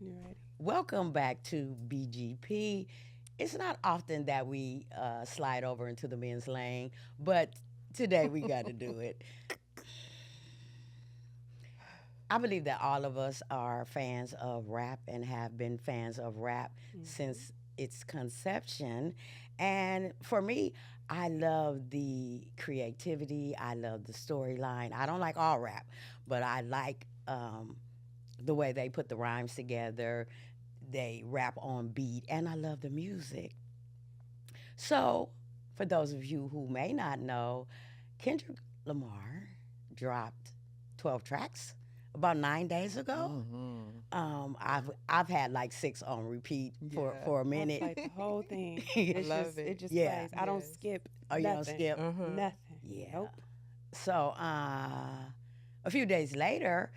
You ready? Welcome back to BGP. It's not often that we slide over into the men's lane, but today we got to do it. I believe that all of us are fans of rap and have been fans of rap since its conception. And for me, I love the creativity, I love the storyline. I don't like all rap, but I like the way they put the rhymes together. They rap on beat, and I love the music. So, for those of you who may not know, Kendrick Lamar dropped 12 tracks about 9 days ago. I've had like six on repeat Yeah. for a I minute. played the whole thing. I love It it. just Yeah. plays. I don't Yes. skip Oh, you don't nothing. skip? Nothing. Yeah. Nope. So a few days later,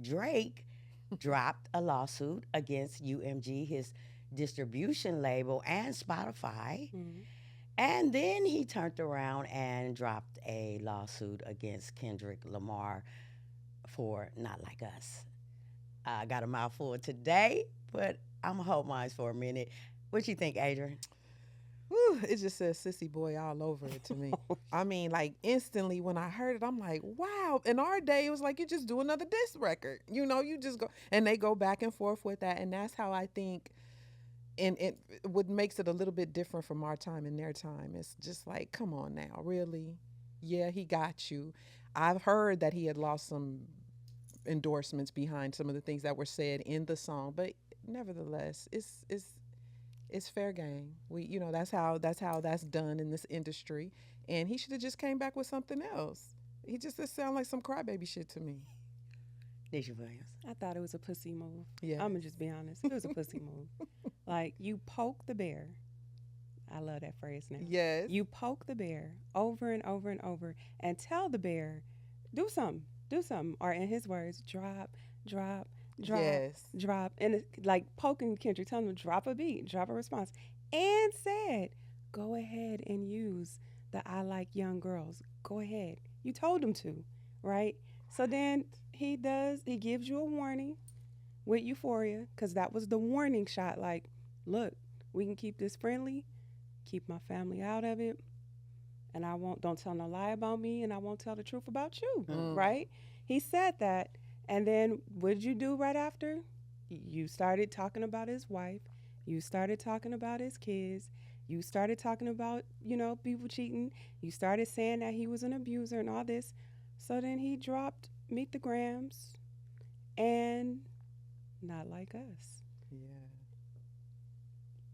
Drake dropped a lawsuit against UMG, his distribution label, and Spotify. Mhm. And then he turned around and dropped a lawsuit against Kendrick Lamar for Not Like Us. I got a mouthful today, but I'm going to hold mine for a minute. What you think, Adrian? Whew, it just says sissy boy all over it to me. I mean, like instantly when I heard it, I'm like, wow. In our day, it was like you just do another disc record. You just go and they go back and forth with that. And that's how I think and what makes it a little bit different from our time and their time. It's just like, come on now, really? Yeah, he got you. I've heard that he had lost some endorsements behind some of the things that were said in the song, but nevertheless, it's fair game. That's how that's done in this industry, and he should have just came back with something else. He just sound like some crybaby shit to me. Nisha Williams. I thought it was a pussy move. Yeah. I'm gonna just be honest. It was a pussy move. Like you poke the bear. I love that phrase now. Yes. You poke the bear over and over and over and tell the bear, do something. Or in his words, drop, drop, drop, Yes. drop. And it's like poking Kendrick, telling him drop a beat, drop a response. And said, go ahead and use the I like young girls. Go ahead. You told him to, right? So then he gives you a warning with Euphoria, because that was the warning shot. Like, look, we can keep this friendly, keep my family out of it, and don't tell no lie about me, and I won't tell the truth about you, right? He said that, and then what did you do right after? You started talking about his wife, you started talking about his kids, you started talking about, people cheating, you started saying that he was an abuser and all this. So then he dropped Meet the Grams and Not Like Us. Yeah.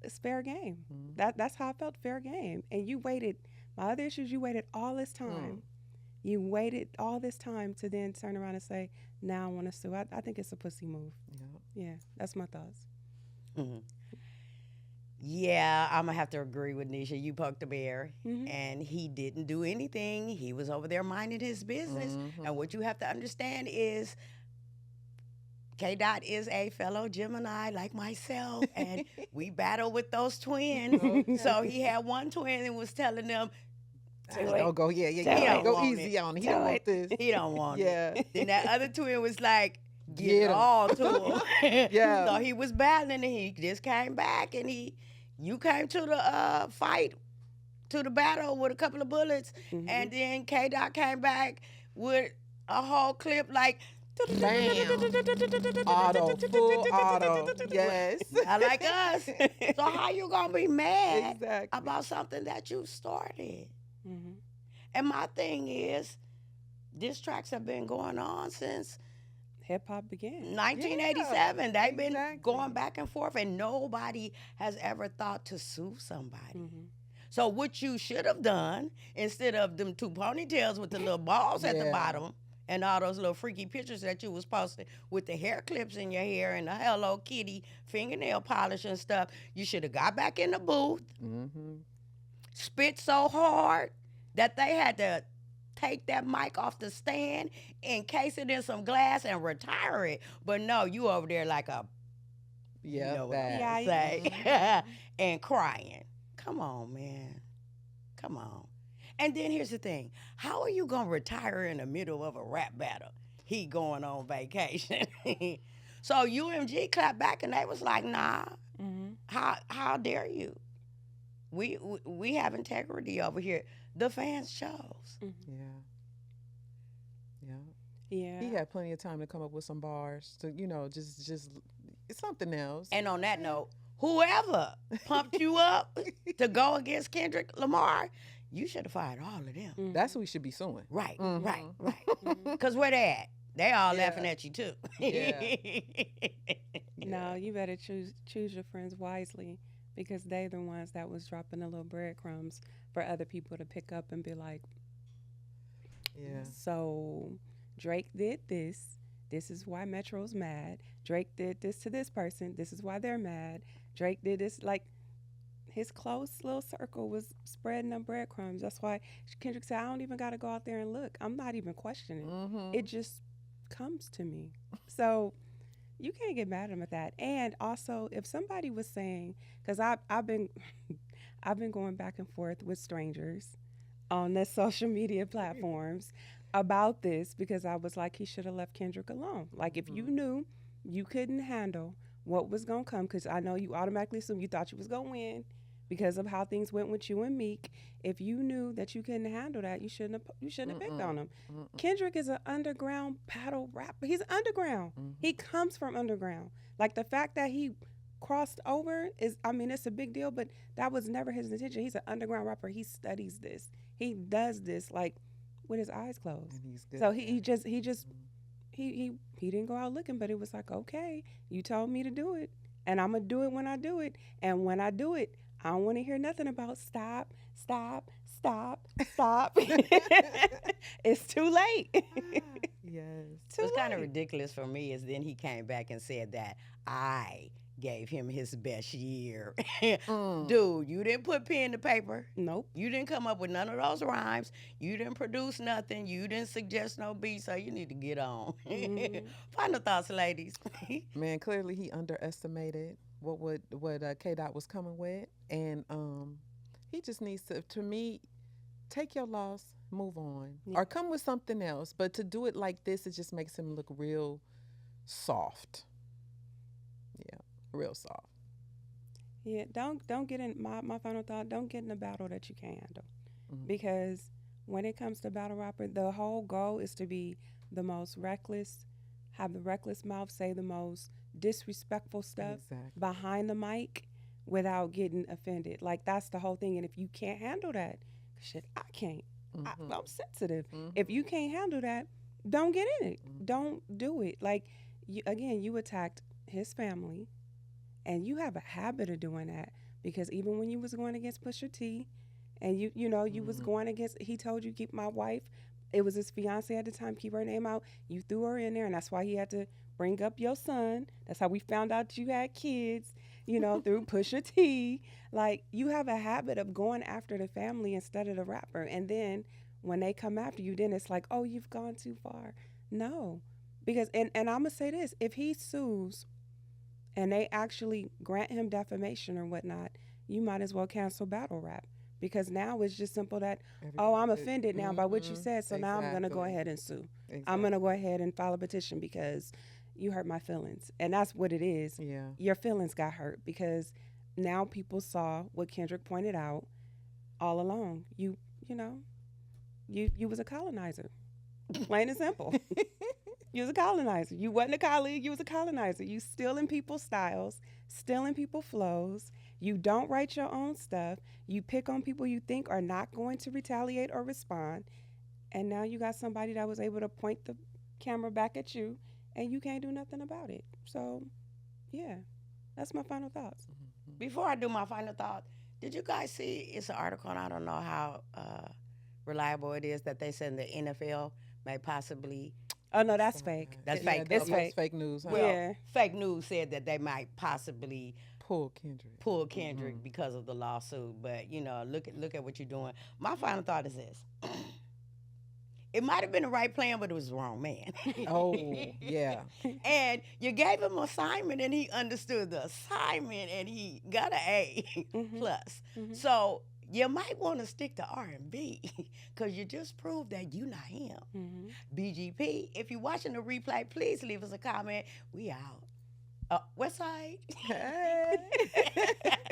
It's fair game. Mhm. That's how I felt, fair game. And you waited. My other issue is you waited all this time. You waited all this time to then turn around and say, now I want to sue. I think it's a pussy move. Yeah. Yeah, that's my thoughts. Hmm. Yeah, I'm gonna have to agree with Nisha. You poked the bear, and he didn't do anything. He was over there minding his business. And what you have to understand is, K. Dot is a fellow Gemini like myself, and we battle with those twins. So he had one twin and was telling them, Oh, go. Yeah. He Yeah. don't Go want easy it. on it. He don't want this. he don't want Yeah. it. Then that other twin was like, give Get it 'em. all to him. Yeah. So he was battling, and he just came back, and you came to the fight, to the battle with a couple of bullets, and then K. Dot came back with a whole clip like, Bam. Auto. Full auto. Yes. I like us. So how you gonna be mad Exactly. about something that you started? Mm-hmm. And my thing is, diss tracks have been going on since Hip hop began. 1987. They've been exactly. going back and forth, and nobody has ever thought to sue somebody. Mm-hmm. So what you should have done, instead of them two ponytails with the little balls at the Yeah. bottom and all those little freaky pictures that you was posting with the hair clips in your hair and the Hello Kitty fingernail polish and stuff, you should have got back in the booth, Mm-hmm. spit so hard that they had to take that mic off the stand, encase it in some glass, and retire it. But no, you over there like a, Yeah. you know what I'm Yeah, gonna say, and crying. Come on, man. Come on. And then here's the thing. How are you going to retire in the middle of a rap battle? He going on vacation. So UMG clapped back and they was like, nah, Mm-hmm. how dare you? We have integrity over here. The fans chose. Yeah. Yeah. Yeah. He had plenty of time to come up with some bars to, just it's something else. And on that note, whoever pumped you up to go against Kendrick Lamar, you should have fired all of them. Mhm. That's who we should be suing. Right, Mhm. right. Mhm. Because where they at? They all Yeah. laughing at you too. Yeah. No, you better choose your friends wisely because they the ones that was dropping the little breadcrumbs for other people to pick up and be like, Yeah. so Drake did this. This is why Metro's mad. Drake did this to this person. This is why they're mad. Drake did this. Like, his close little circle was spreading them breadcrumbs. That's why Kendrick said, I don't even got to go out there and look. I'm not even questioning. Mm-hmm. It just comes to me. So you can't get mad at him at that. And also, if somebody was saying, because I've been I've been going back and forth with strangers on the social media platforms about this because I was like, he should have left Kendrick alone. Like, if you knew you couldn't handle what was gonna come, because I know you automatically assumed you thought you was gonna win because of how things went with you and Meek. If you knew that you couldn't handle that, you shouldn't have picked on him. Kendrick is an underground battle rapper. He's underground. He comes from underground. Like, the fact that he crossed over is, I mean, it's a big deal, but that was never his intention. He's an underground rapper. He studies this. He does this like with his eyes closed. And he's good. So he didn't go out looking, but it was like, okay, you told me to do it, and I'm gonna do it when I do it. And when I do it, I don't want to hear nothing about stop. It's too late. Yes. Too What's kind of late. ridiculous for me is then he came back and said that I gave him his best year. Dude, you didn't put pen to paper. Nope. You didn't come up with none of those rhymes. You didn't produce nothing. You didn't suggest no beat, so you need to get on. Mhm. Final thoughts, ladies. Man, clearly he underestimated what K Dot was coming with, and he just needs to me, take your loss, move on, Yeah. or come with something else. But to do it like this, it just makes him look real soft. Yeah, real soft. Yeah, don't get in my final thought, don't get in a battle that you can't handle. Mhm. Because when it comes to battle rapper, the whole goal is to be the most reckless, have the reckless mouth, say the most disrespectful stuff Exactly. behind the mic without getting offended. Like, that's the whole thing. And if you can't handle that, shit, I can't. Mhm. I'm sensitive. Mhm. If you can't handle that, don't get in it. Mhm. Don't do it. Like, you attacked his family, and you have a habit of doing that because even when you was going against Pusha T, and you was going against, he told you keep my wife. It was his fiance at the time. Keep her name out. You threw her in there, and that's why he had to bring up your son. That's how we found out you had kids. Through Pusha T. Like, you have a habit of going after the family instead of the rapper, and then when they come after you, then it's like, oh, you've gone too far. No, because and I'm gonna say this: if he sues and they actually grant him defamation or whatnot, you might as well cancel battle rap. Because now it's just simple that, oh, I'm offended now by what you said, so now I'm going to go Exactly. ahead and sue. Exactly. I'm going to go ahead and file a petition because you hurt my feelings. And that's what it is. Yeah. Your feelings got hurt because now people saw what Kendrick pointed out all along. You was a colonizer. Plain and simple. You was a colonizer. You wasn't a colleague. You was a colonizer. You stealing people's styles, stealing people's flows. You don't write your own stuff. You pick on people you think are not going to retaliate or respond. And now you got somebody that was able to point the camera back at you, and you can't do nothing about it. So, yeah, that's my final thoughts. Before I do my final thought, did you guys see, it's an article, and I don't know how reliable it is, that they said the NFL may possibly, Oh, no, that's fake. That's Yeah, fake. that's It's fake news. Huh? well, Yeah. fake news said that they might possibly Pull Kendrick. pull Kendrick because of the lawsuit. But look at what you're doing. My final thought is this: it might have been the right plan, but it was the wrong man. Oh, yeah. And you gave him an assignment, and he understood the assignment, and he got an A Mhm. plus. Mhm. So you might want to stick to R&B because you just proved that you're not him. Mhm. BGP, if you're watching the replay, please leave us a comment. We out. West Side. Hey.